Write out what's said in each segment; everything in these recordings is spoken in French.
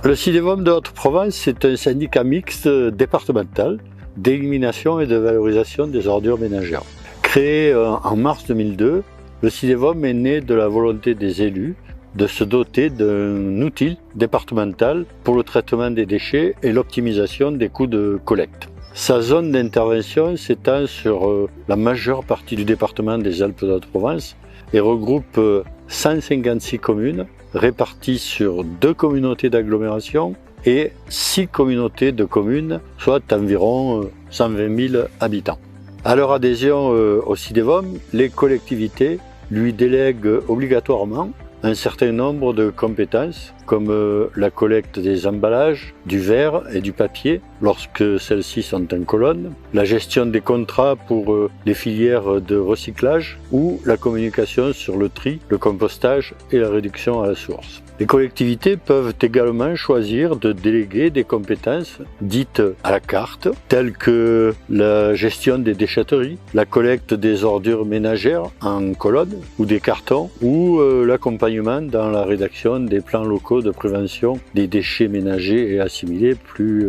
Le CIDEVOM de Haute-Provence, c'est un syndicat mixte départemental d'élimination et de valorisation des ordures ménagères. Créé en mars 2002, le CIDEVOM est né de la volonté des élus de se doter d'un outil départemental pour le traitement des déchets et l'optimisation des coûts de collecte. Sa zone d'intervention s'étend sur la majeure partie du département des Alpes de Haute-Provence et regroupe 156 communes réparties sur 2 communautés d'agglomération et 6 communautés de communes, soit environ 120 000 habitants. À leur adhésion au CIDEVOM, les collectivités lui délèguent obligatoirement un certain nombre de compétences comme la collecte des emballages, du verre et du papier lorsque celles-ci sont en colonne, la gestion des contrats pour les filières de recyclage ou la communication sur le tri, le compostage et la réduction à la source. Les collectivités peuvent également choisir de déléguer des compétences dites à la carte, telles que la gestion des déchetteries, la collecte des ordures ménagères en colonne ou des cartons, ou l'accompagnement dans la rédaction des plans locaux de prévention des déchets ménagers et assimilés, plus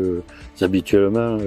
habituellement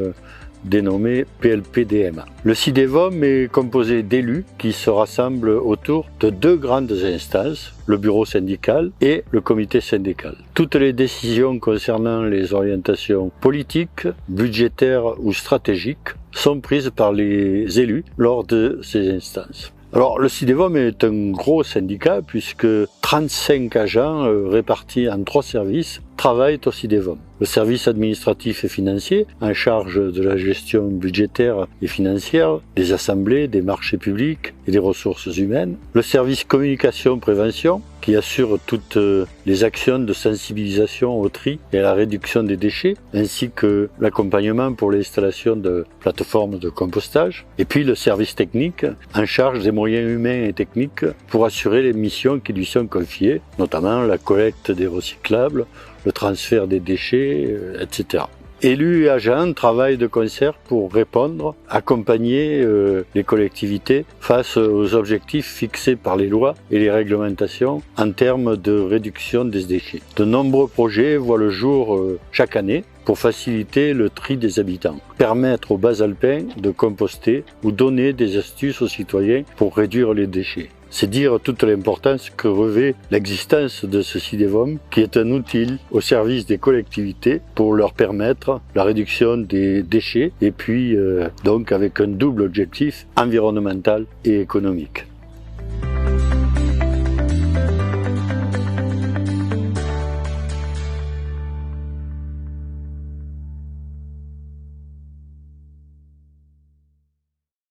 dénommé PLPDM. Le CIDEVOM est composé d'élus qui se rassemblent autour de 2 grandes instances, le bureau syndical et le comité syndical. Toutes les décisions concernant les orientations politiques, budgétaires ou stratégiques sont prises par les élus lors de ces instances. Alors, le CIDEVOM est un gros syndicat puisque 35 agents répartis en 3 services travaillent au CIDEVOM. Le service administratif et financier, en charge de la gestion budgétaire et financière, des assemblées, des marchés publics et des ressources humaines. Le service communication-prévention, qui assure toutes les actions de sensibilisation au tri et à la réduction des déchets, ainsi que l'accompagnement pour l'installation de plateformes de compostage. Et puis le service technique, en charge des moyens humains et techniques pour assurer les missions qui lui sont confiées, notamment la collecte des recyclables, le transfert des déchets, etc. Élus et agents travaillent de concert pour répondre, accompagner les collectivités face aux objectifs fixés par les lois et les réglementations en termes de réduction des déchets. De nombreux projets voient le jour chaque année pour faciliter le tri des habitants, permettre aux bas alpins de composter ou donner des astuces aux citoyens pour réduire les déchets. C'est dire toute l'importance que revêt l'existence de ce CIDEVOM, qui est un outil au service des collectivités pour leur permettre la réduction des déchets et puis donc avec un double objectif environnemental et économique.